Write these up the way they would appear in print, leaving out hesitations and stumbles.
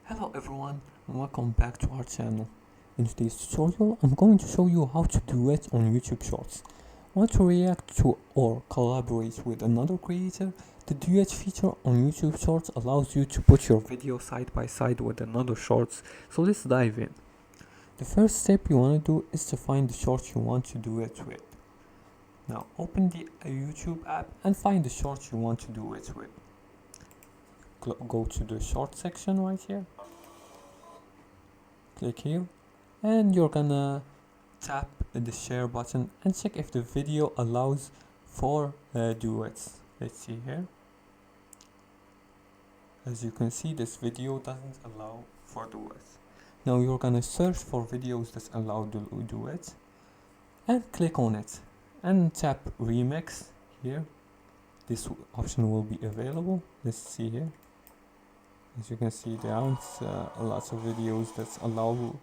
Hello everyone and welcome back to our channel. In today's tutorial I'm going to show you how to duet on YouTube Shorts. Want to react to or collaborate with another creator? The duet feature on YouTube Shorts allows you to put your video side by side with another shorts, so let's dive in. The first step you want to do is to find the short you want to duet with. Now open the YouTube app and find the short you want to duet with. Go to the short section right here. Click here and you're gonna tap the share button and check if the video allows for duets. Let's see here. As you can see, this video doesn't allow for duets. Now you're gonna search for videos that allow duets and click on it and tap remix here. This option will be available. Let's see here. As you can see, there aren't lots of videos that allow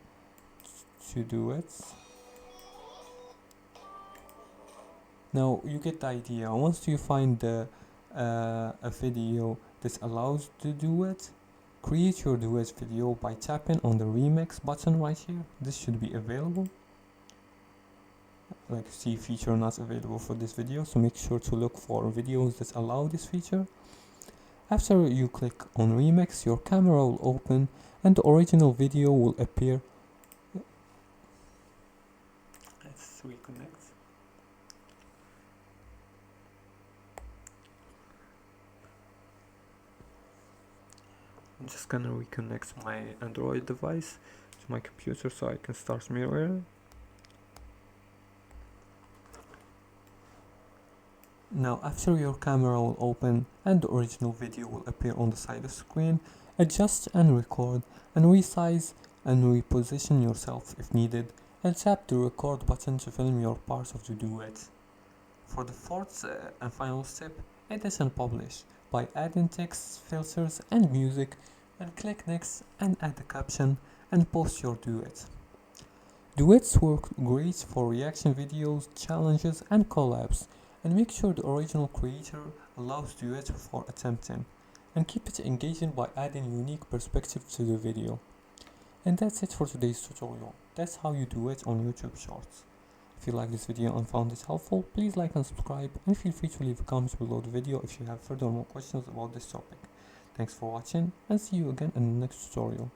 to duets. Now you get the idea. Once you find a video that allows to duet, create your duet video by tapping on the remix button right here. This should be available. Like you see, feature not available for this video, so make sure to look for videos that allow this feature. After you click on remix, your camera will open and the original video will appear. Let's reconnect. I'm just gonna reconnect my Android device to my computer so I can start mirroring. Now after your camera will open and the original video will appear on the side of the screen, adjust and record and resize and reposition yourself if needed, and tap the record button to film your parts of the duet. For the fourth and final step, edit and publish by adding text, filters and music, and click next and add a caption and post your duet. Duets work great for reaction videos, challenges and collabs, and make sure the original creator allows duet for attempting, and keep it engaging by adding unique perspective to the video. And that's it for today's tutorial. That's how you duet on YouTube Shorts. If you like this video and found it helpful, please like and subscribe, and feel free to leave a comment below the video if you have further more questions about this topic. Thanks for watching and see you again in the next tutorial.